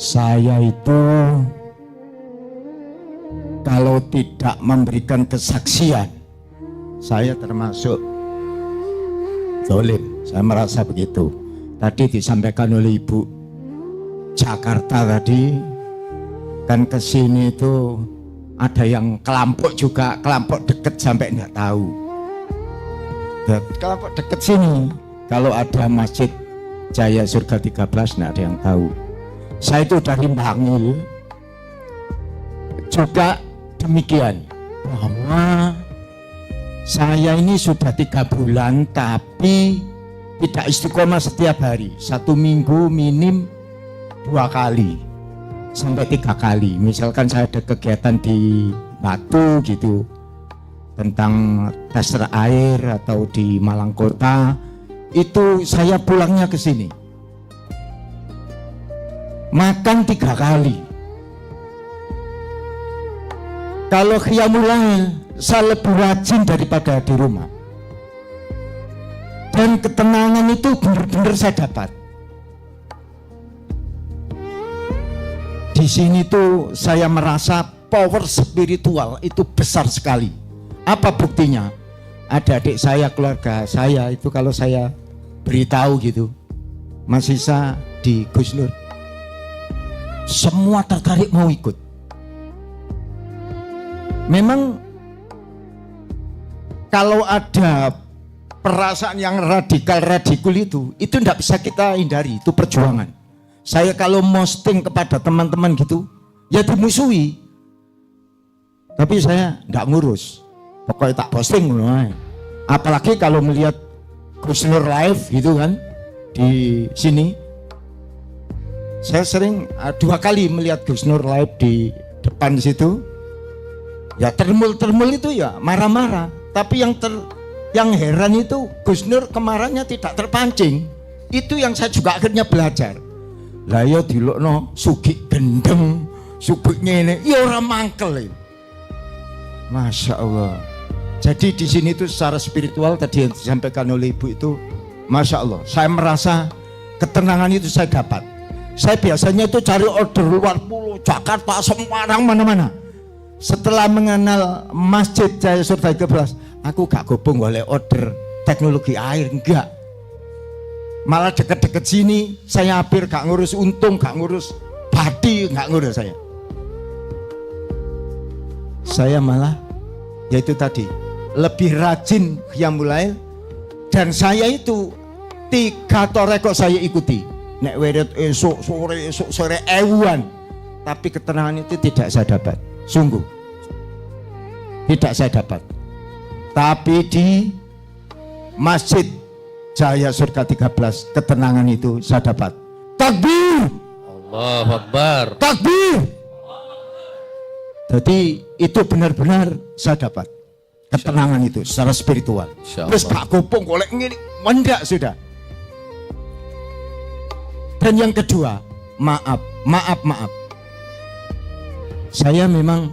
Saya itu kalau tidak memberikan kesaksian, saya termasuk zalim. Saya merasa begitu. Tadi disampaikan oleh Ibu Jakarta tadi, kan kesini itu ada yang kelompok juga, kelompok deket sampai enggak tahu. Kelompok deket sini, kalau ada Masjid Jaya Surga 13 enggak ada yang tahu. Saya itu dari Bangil juga demikian, bahwa saya ini sudah 3 bulan tapi tidak istiqomah setiap hari. 1 minggu minim 2 kali sampai 3 kali. Misalkan saya ada kegiatan di Batu gitu tentang tester air atau di Malang Kota, itu saya pulangnya ke sini. Makan 3 kali. Kalau qiyamul lail saya lebih rajin daripada di rumah. Dan ketenangan itu benar-benar saya dapat. Di sini tuh saya merasa power spiritual itu besar sekali. Apa buktinya? Ada adik saya, keluarga saya itu kalau saya beritahu gitu, Mas Isa di Gus Nur, semua tertarik mau ikut. Memang kalau ada perasaan yang radikal itu tidak bisa kita hindari, itu perjuangan. Saya kalau posting kepada teman-teman gitu, ya dimusuhi. Tapi saya tidak ngurus, pokoknya tak posting. Apalagi kalau melihat Gus Nur live gitu kan, di sini. Saya sering 2 kali melihat Gus Nur live di depan situ. Ya termul itu ya marah-marah. Tapi yang heran itu Gus Nur kemarahannya tidak terpancing. Itu yang saya juga akhirnya belajar. Lah ya dilokno sugih gendeng, sugih ngene, ya ora mangkel. Masya Allah. Jadi di sini itu secara spiritual tadi yang disampaikan oleh Ibu itu, Masya Allah. Saya merasa ketenangan itu saya dapat. Saya biasanya itu cari order luar pulau, Jakarta, Semarang, mana-mana. Setelah mengenal Masjid Jaya Surga 13, aku gak gabung oleh order teknologi air, enggak. Malah deket-deket sini, saya hampir gak ngurus untung, gak ngurus badi, gak ngurus saya. Saya malah, yaitu tadi, lebih rajin qiyamul lail, dan saya itu 3 toreko saya ikuti. Nek wirid esok sore ewan, tapi ketenangan itu tidak saya dapat, sungguh tidak saya dapat. Tapi di Masjid Jaya Surga 13 ketenangan itu saya dapat. Takbir, Allahu Akbar, takbir. Jadi itu benar-benar saya dapat ketenangan itu secara spiritual. Terus gak kupung golek ngene, mendak sudah. Dan yang kedua, maaf. Saya memang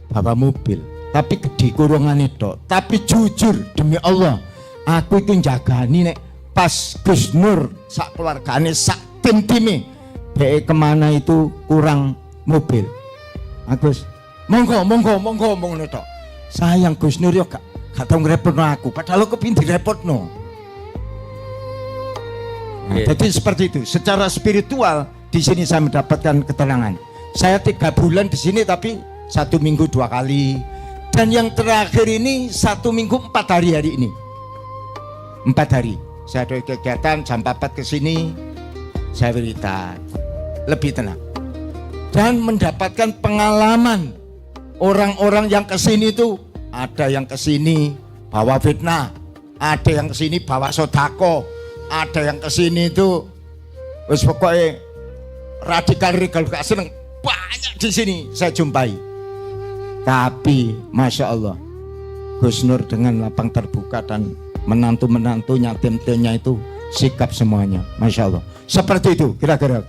bawa mobil, tapi di kurungan itu. Tapi jujur demi Allah, aku itu jagani nek pas Gus Nur sak keluargane sak tim-time kemana itu kurang mobil. Agus, monggo itu. Sayang Gus Nur yo gak tau ngrepotno aku, padahal aku kepin direpotno. Nah, jadi seperti itu. Secara spiritual di sini saya mendapatkan ketenangan. Saya 3 bulan di sini tapi 1 minggu 2 kali. Dan yang terakhir ini 1 minggu 4 hari hari ini. 4 hari. Saya ada kegiatan jam 4 ke sini. Saya berita lebih tenang. Dan mendapatkan pengalaman orang-orang yang ke sini itu, ada yang ke sini bawa fitnah, ada yang ke sini bawa sodako, ada yang kesini itu wis pokoknya radikal gak seneng, banyak di sini saya jumpai. Tapi Masya Allah, Gus Nur dengan lapang terbuka dan menantu-menantunya, tim-timnya itu sikap semuanya, Masya Allah. Seperti itu kira-kira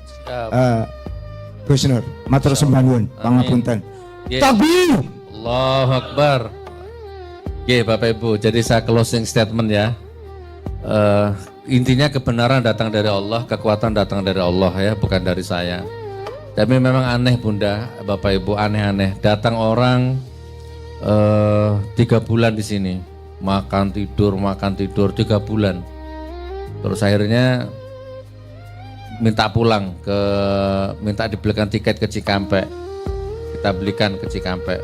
Gus Nur, matur sembah nuwun, pangapunten. Takbir, Allahu Akbar. Oke Bapak Ibu, jadi saya closing statement ya. Intinya kebenaran datang dari Allah, kekuatan datang dari Allah ya, bukan dari saya. Tapi memang aneh Bunda, Bapak Ibu, aneh-aneh. Datang orang 3 bulan di sini, makan tidur 3 bulan. Terus akhirnya minta pulang, minta dibelikan tiket ke Cikampek. Kita belikan ke Cikampek.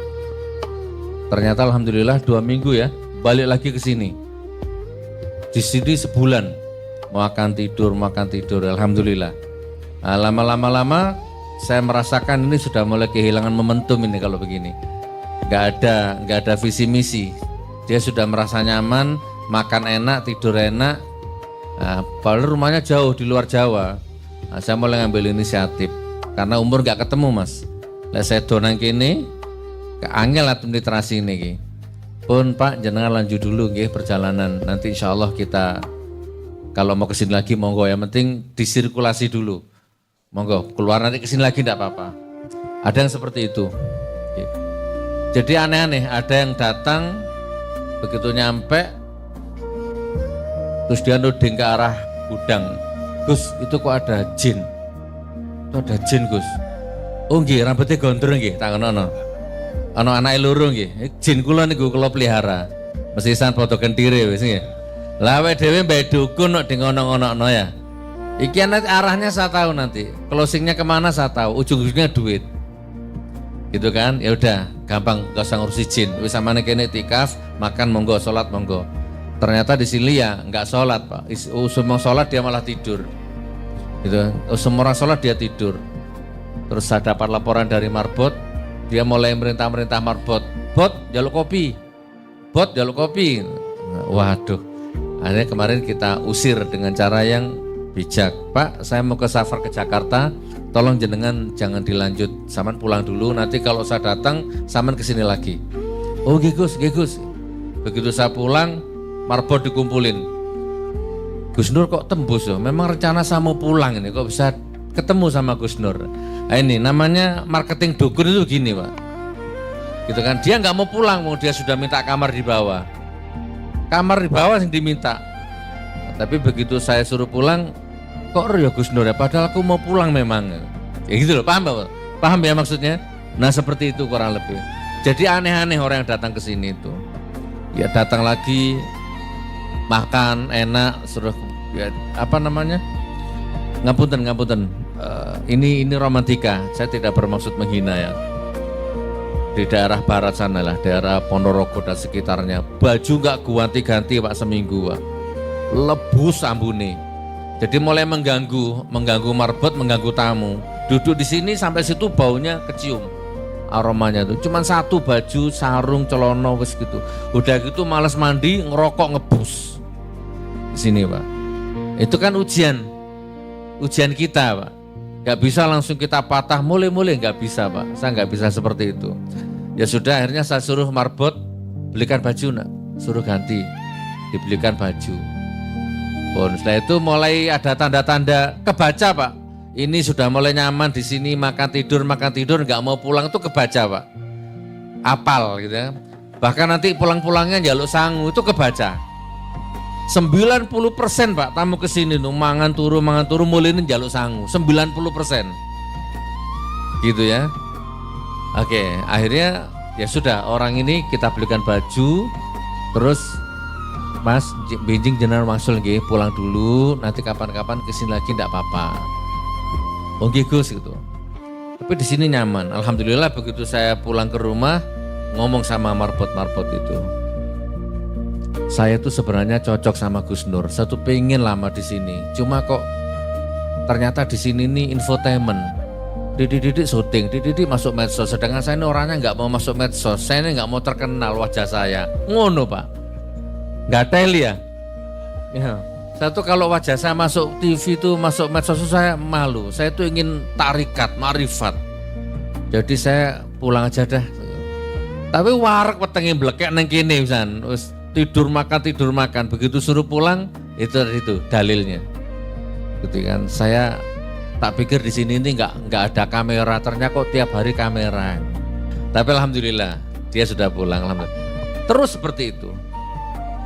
Ternyata alhamdulillah 2 minggu ya, balik lagi ke sini. Di sini sebulan, makan tidur, alhamdulillah. Nah, lama-lama saya merasakan ini sudah mulai kehilangan momentum ini kalau begini. Nggak ada visi misi. Dia sudah merasa nyaman, makan enak, tidur enak. Nah, padahal rumahnya jauh di luar Jawa. Nah, saya mulai ngambil inisiatif karena umur nggak ketemu mas. Lah saya donang kini ke angel administrasi ini ki. Pun Pak jenengan lanjut dulu nggih perjalanan. Nanti insya Allah kita kalau mau kesini lagi monggo, yang penting disirkulasi dulu. Monggo keluar nanti kesini lagi tidak apa-apa. Ada yang seperti itu. Jadi aneh-aneh, ada yang datang begitu nyampe terus dia nuding ke arah gudang. Gus, itu kok ada jin? Itu ada jin, Gus. Oh nggih, rambutnya gondrong nggih, tangan ono anake loro nggih. Jin kula niku kula pelihara. Mesisan padha kentire wis nggih. Lah awake dhewe mbek dukun kok dingono-ngono ya. Iki nanti arahnya saya tahu nanti. Closingnya kemana saya tahu, ujung-ujungnya duit. Gitu kan? Ya udah, gampang, gak usah ngurusi jin. Wis samane kene tikaf, makan monggo, sholat monggo. Ternyata di sini ya nggak sholat Pak. Usum mau sholat dia malah tidur. Gitu. Usum orang sholat dia tidur. Terus saya dapat laporan dari Marbot, dia mulai merintah Marbot, bot jaluk kopi, bot jaluk kopi. Waduh, akhirnya kemarin kita usir dengan cara yang bijak. Pak, saya mau ke safar ke Jakarta, tolong jenengan jangan dilanjut, saman pulang dulu, nanti kalau saya datang, saman kesini lagi. Oh Gus. Begitu saya pulang, Marbot dikumpulin. Gus Nur kok tembus loh, memang rencana saya mau pulang ini, kok bisa ketemu sama Gus Nur. Nah, ini namanya marketing dukun itu gini Pak. Gitu kan, dia nggak mau pulang, mau dia sudah minta kamar di bawah. Kamar di bawah yang diminta. Tapi begitu saya suruh pulang, kok ya Gus Nur ya, padahal aku mau pulang memang. Ya gitu loh, paham Pak? Paham ya maksudnya? Nah seperti itu kurang lebih. Jadi aneh-aneh orang yang datang ke sini itu. Ya datang lagi, makan enak, suruh ya, apa namanya? Ngapunten. Ini romantika, saya tidak bermaksud menghina ya. Di daerah barat sana lah, daerah Ponorogo dan sekitarnya, baju nggak ganti-ganti Pak seminggu Pak. Lebus ambune. Jadi mulai mengganggu Marbot, mengganggu tamu. Duduk di sini sampai situ baunya kecium. Aromanya tuh cuman satu baju, sarung, celana wis gitu. Udah gitu malas mandi, ngerokok ngebus. Di sini Pak. Itu kan ujian kita Pak. Gak bisa langsung kita patah mulai-mulai, gak bisa Pak. Saya gak bisa seperti itu. Ya sudah, akhirnya saya suruh Marbot belikan baju nak, suruh ganti, dibelikan baju. Setelah itu mulai ada tanda-tanda kebaca Pak. Ini sudah mulai nyaman di sini, makan tidur, nggak mau pulang itu kebaca Pak. Apal gitu ya. Bahkan nanti pulang-pulangnya jaluk sangu itu kebaca. 90% Pak tamu kesini tuh mangan turu mulai ini jaluk sangu. 90%. Gitu ya. Oke, akhirnya ya sudah orang ini kita belikan baju, terus Mas, benjing jenengan maksud nggih pulang dulu, nanti kapan-kapan kesini lagi enggak apa-apa. Oh nggih Gus gitu. Tapi di sini nyaman. Alhamdulillah begitu saya pulang ke rumah ngomong sama Marbot itu. Saya tuh sebenarnya cocok sama Gus Nur. Saya tuh pengen lama di sini. Cuma kok ternyata di sini nih infotainment. Didik syuting, didik masuk medsos. Sedangkan saya ini orangnya nggak mau masuk medsos. Saya ini nggak mau terkenal wajah saya. Ngono Pak. Nggak teli ya? Ya. Saya tuh kalau wajah saya masuk TV tuh, masuk medsos saya malu. Saya tuh ingin tarikat, marifat. Jadi saya pulang aja dah. Tapi warak wetenge blekek nang kene pisan. Wis tidur makan. Begitu suruh pulang itu dalilnya. Gitu kan. Saya tak pikir di sini ini nggak ada kamera. Ternyata kok tiap hari kamera. Tapi alhamdulillah dia sudah pulang. Alhamdulillah. Terus seperti itu.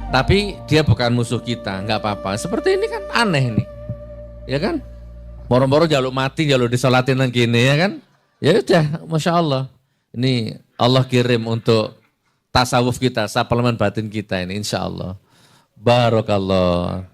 Tapi dia bukan musuh kita, nggak apa-apa. Seperti ini kan aneh nih, ya kan? Moro-moro jaluk mati, jaluk disolatin nang gini ya kan? Ya udah, Masya Allah. Ini Allah kirim untuk tasawuf kita, suplemen batin kita ini insya Allah. Barakallah.